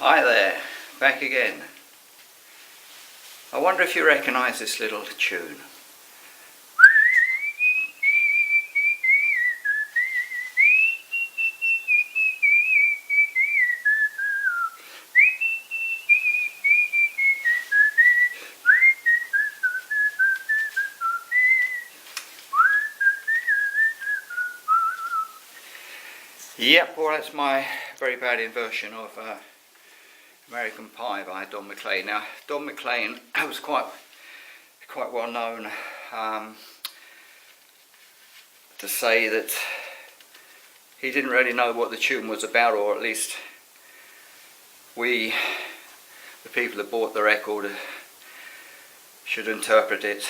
Hi there, back again. I wonder if you recognise this little tune. Yep, well that's my very bad inversion of American Pie by Don McLean. Now, Don McLean was quite well known to say that he didn't really know what the tune was about, or at least we, the people that bought the record, should interpret it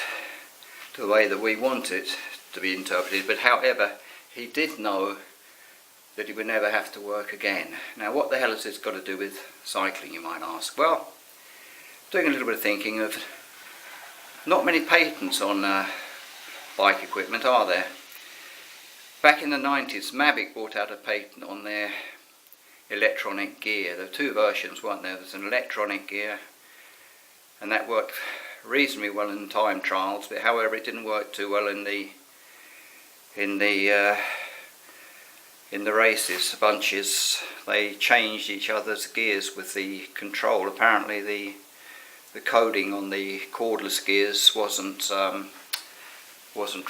the way that we want it to be interpreted. But however, he did know that he would never have to work again. Now, what the hell has this got to do with cycling, you might ask? Well, doing a little bit of thinking of not many patents on bike equipment, are there? Back in the 90s, Mavic brought out a patent on their electronic gear. There were two versions, weren't there? There was an electronic gear, and that worked reasonably well in time trials, but however it didn't work too well in the races, bunches. They changed each other's gears with the control. Apparently the coding on the cordless gears wasn't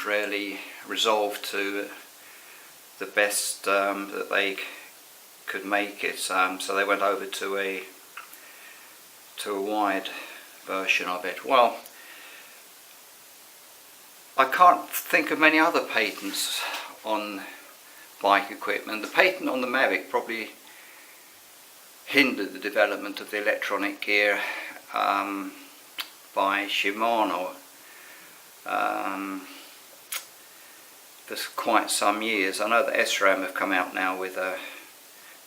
really resolved to the best that they could make it, so they went over to a wide version of it. Well, I can't think of many other patents on bike equipment. The patent on the Mavic probably hindered the development of the electronic gear by Shimano for quite some years. I know that SRAM have come out now with a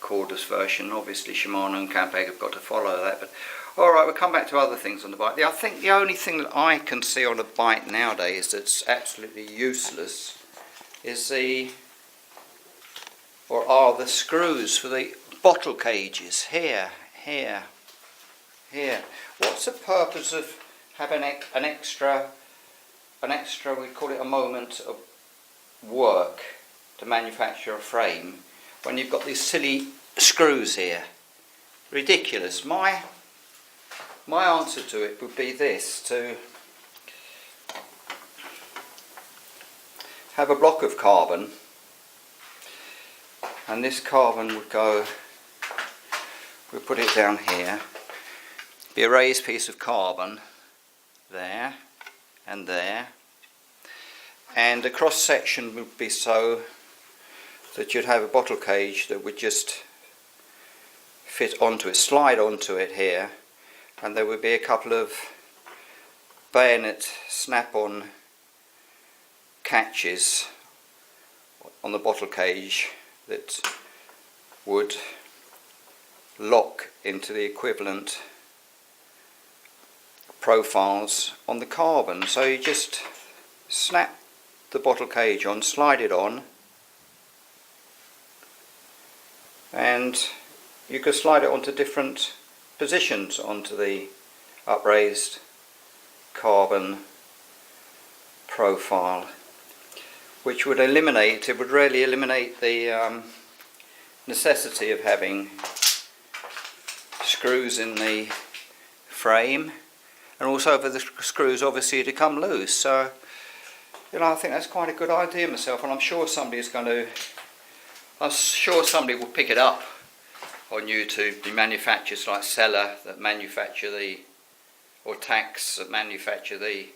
cordless version. Obviously Shimano and Campag have got to follow that. But alright, we'll come back to other things on the bike. I think the only thing that I can see on a bike nowadays that's absolutely useless is are the screws for the bottle cages here. What's the purpose of having an extra, we call it a moment of work to manufacture a frame when you've got these silly screws here? Ridiculous. My answer to it would be this: to have a block of carbon, and this carbon would go, we'll put it down here, be a raised piece of carbon there and there, and the cross section would be so that you'd have a bottle cage that would just fit onto it, slide onto it here, and there would be a couple of bayonet snap-on catches on the bottle cage that would lock into the equivalent profiles on the carbon. So you just snap the bottle cage on, slide it on, and you could slide it onto different positions onto the upraised carbon profile, which would eliminate, it would really eliminate the necessity of having screws in the frame, and also for the screws obviously to come loose. So, you know, I think that's quite a good idea myself, and I'm sure somebody will pick it up on YouTube. The manufacturers like Seller that manufacture or Tax that manufacture the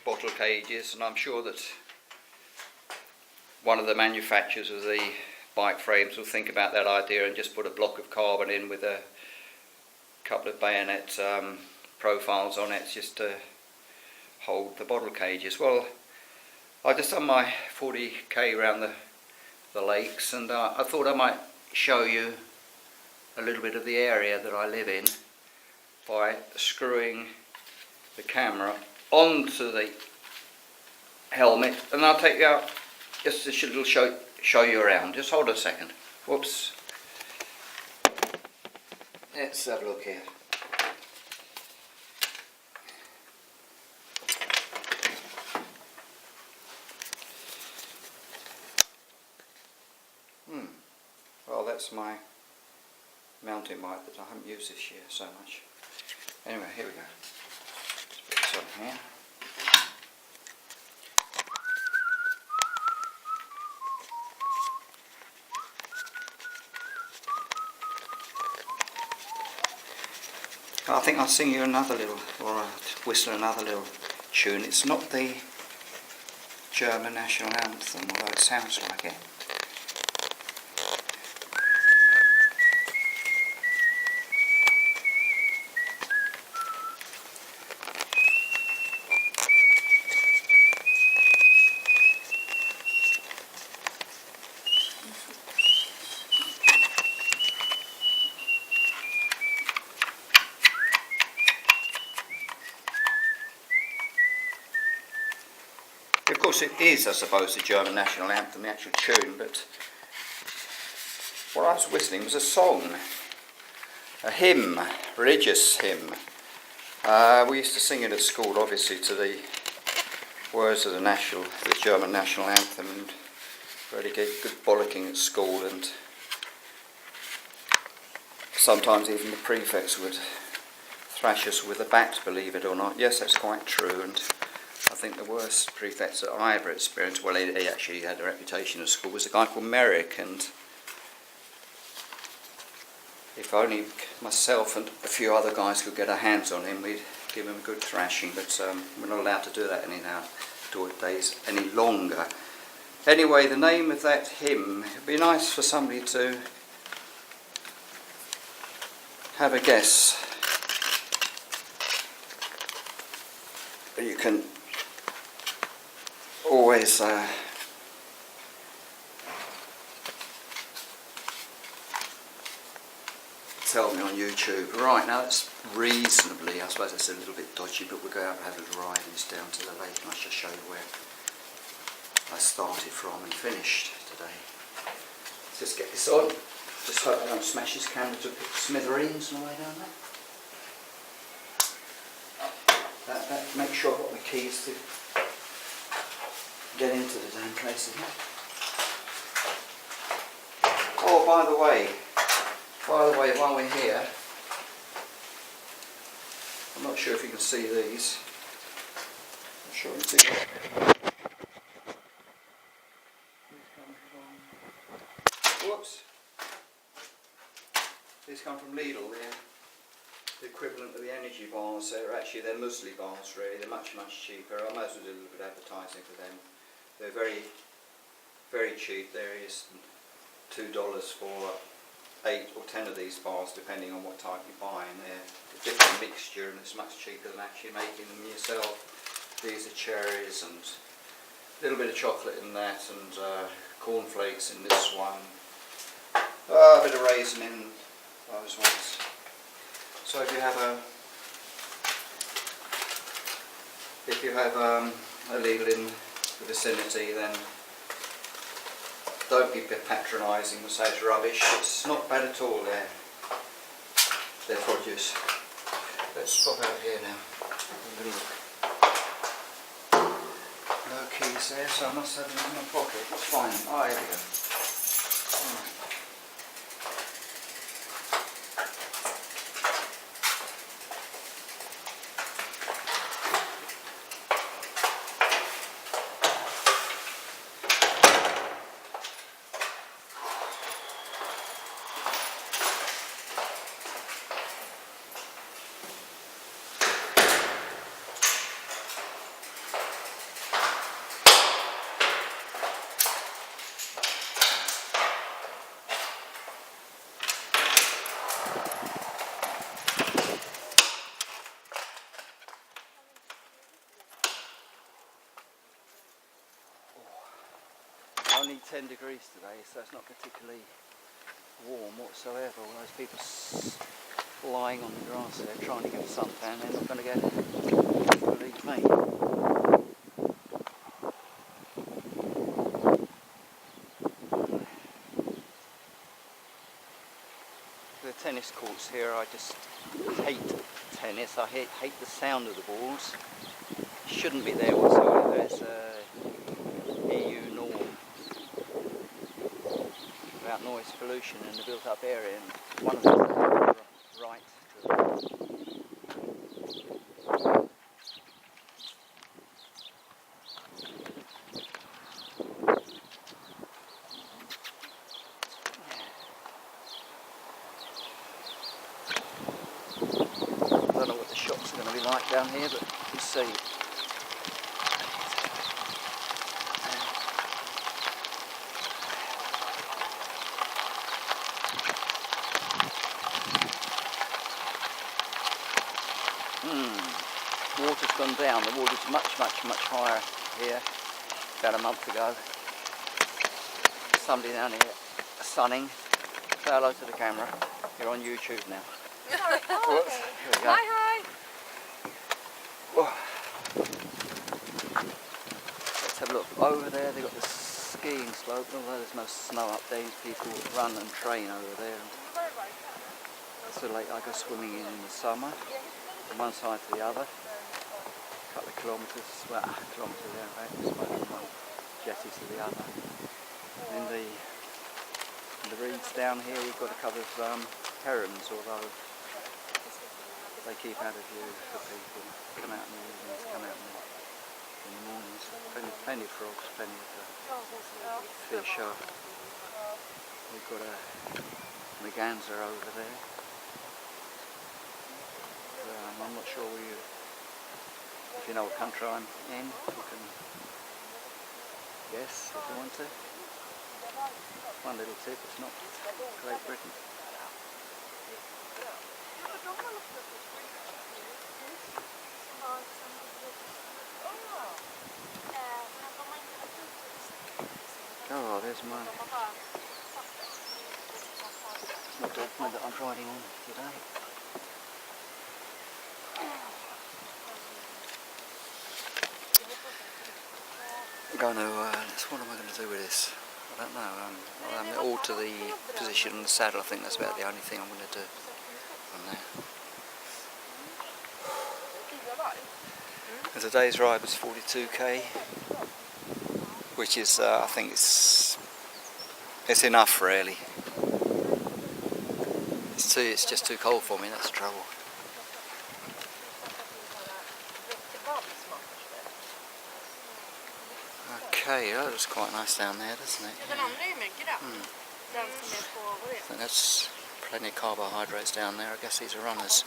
bottle cages, and I'm sure that one of the manufacturers of the bike frames will think about that idea and just put a block of carbon in with a couple of bayonet profiles on it just to hold the bottle cages. Well, I just done my 40k around the lakes, and I thought I might show you a little bit of the area that I live in by screwing the camera onto the helmet, and I'll take you out just a little show you around. Just hold a second. Whoops. Let's have a look here. Well, that's my mountain bike that I haven't used this year so much. Anyway, here we go. Let's put this on here. I think I'll sing you another little, or whistle another little tune. It's not the German national anthem, although it sounds like it. Of course it is, I suppose, the German national anthem, the actual tune, but what I was whistling was a song, a hymn, religious hymn. We used to sing it at school, obviously, to the words of the German national anthem, and really get good bollocking at school, and sometimes even the prefects would thrash us with a bat, believe it or not. Yes, that's quite true, and I think the worst prefects that I ever experienced, well, he actually had a reputation at school, was a guy called Merrick, and if only myself and a few other guys could get our hands on him, we'd give him a good thrashing, but we're not allowed to do that nowadays any longer. Anyway, the name of that hymn, it'd be nice for somebody to have a guess. You can always tell me on YouTube. Right, now that's reasonably, I suppose it's a little bit dodgy, but we'll go out and have a little ride and it's down to the lake, and I shall show you where I started from and finished today. Let's just get this on. Just hope I don't smash this camera to smithereens on the way down there. Make sure I've got my keys to get into the damn place again. Oh, by the way, while we're here, I'm not sure if you can see these. I'm sure you can see them. Whoops. These come from Lidl. They're the equivalent of the energy bars. They're muesli bars, really. They're much, much cheaper. I might as well do a little bit of advertising for them. They're very, very cheap. There is $2 for 8 or 10 of these bars, depending on what type you buy, and they're a different mixture, and it's much cheaper than actually making them yourself. These are cherries and a little bit of chocolate in that, and cornflakes in this one. A bit of raisin in those ones. So if you have a Lidl in the vicinity, then don't be patronising and say it's rubbish. It's not bad at all, their produce. Let's pop out here now. Have a look. No keys there, so I must have them in my pocket. Let's find them. Oh, here we go. Right. Only 10 degrees today, so it's not particularly warm whatsoever. All those people lying on the grass there trying to get a suntan, they're not going to get it, believe me. the tennis courts here. I just hate tennis. I hate the sound of the balls. Shouldn't be there whatsoever. It's EU norm about noise pollution in the built-up area, and one of them is right to I don't know what the shops are going to be like down here, but we'll see. Water's gone down. The water's much higher here. About a month ago. Somebody down here sunning. Say hello to the camera. You're on YouTube now. Sorry. Whoops. Here we go. Hi. Whoa. Let's have a look. Over there they've got the skiing slope. Although there's no snow up there, people run and train over there. It's a lake I go swimming in the summer. From one side to the other. A couple of kilometres, well, a kilometre there, right? From one jetty to the other. In the reeds down here we've got a couple of herons, although they keep out of view for people. Come out in the evenings, come out in the mornings. Plenty of frogs, plenty of fish. We've got a merganser over there. I'm not sure if you know what country I'm in. You can guess if you want to. One little tip, it's not Great Britain. Oh, there's my Dogma that I'm riding on today. What am I going to do with this? I don't know. I'll alter the position on the saddle. I think that's about the only thing I'm going to do on there. And today's ride was 42k, which is, I think it's enough really. It's just too cold for me. That's the trouble. Okay, that looks quite nice down there, doesn't it? Yeah. I think that's plenty of carbohydrates down there. I guess these are runners.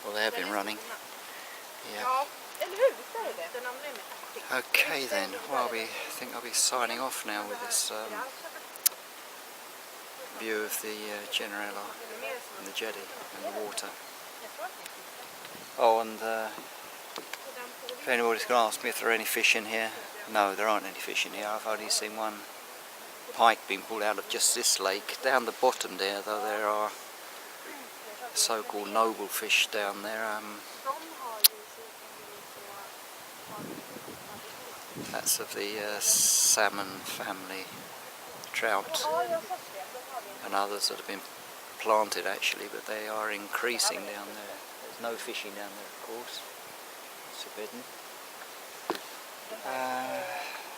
Well, they have been running. Yeah. Okay then, well I think I'll be signing off now with this view of the Chinarello and the jetty and the water. Oh, and if anybody's going to ask me if there are any fish in here, no, there aren't any fish in here. I've only seen one pike being pulled out of just this lake. Down the bottom there, though, there are so-called noble fish down there. That's of the salmon family, trout, and others that have been planted actually, but they are increasing down there. There's no fishing down there, of course. It's forbidden.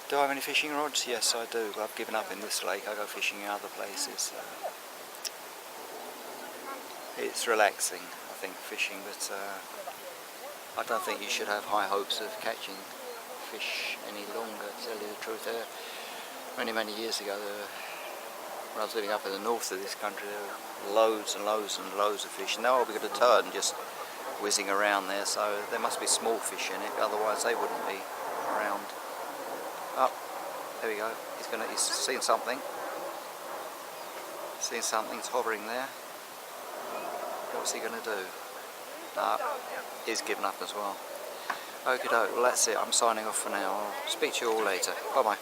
Do I have any fishing rods? Yes, I do. I've given up in this lake. I go fishing in other places. It's relaxing, I think, fishing, but I don't think you should have high hopes of catching fish any longer, to tell you the truth. Many years ago, when I was living up in the north of this country, there were loads and loads of fish. Now I'll be able to turn just whizzing around there, so there must be small fish in it, otherwise they wouldn't be around. Oh, there we go. He's seen something. It's hovering there. What's he going to do? No, he's given up as well. Okie doke, well that's it. I'm signing off for now. I'll speak to you all later. Bye bye.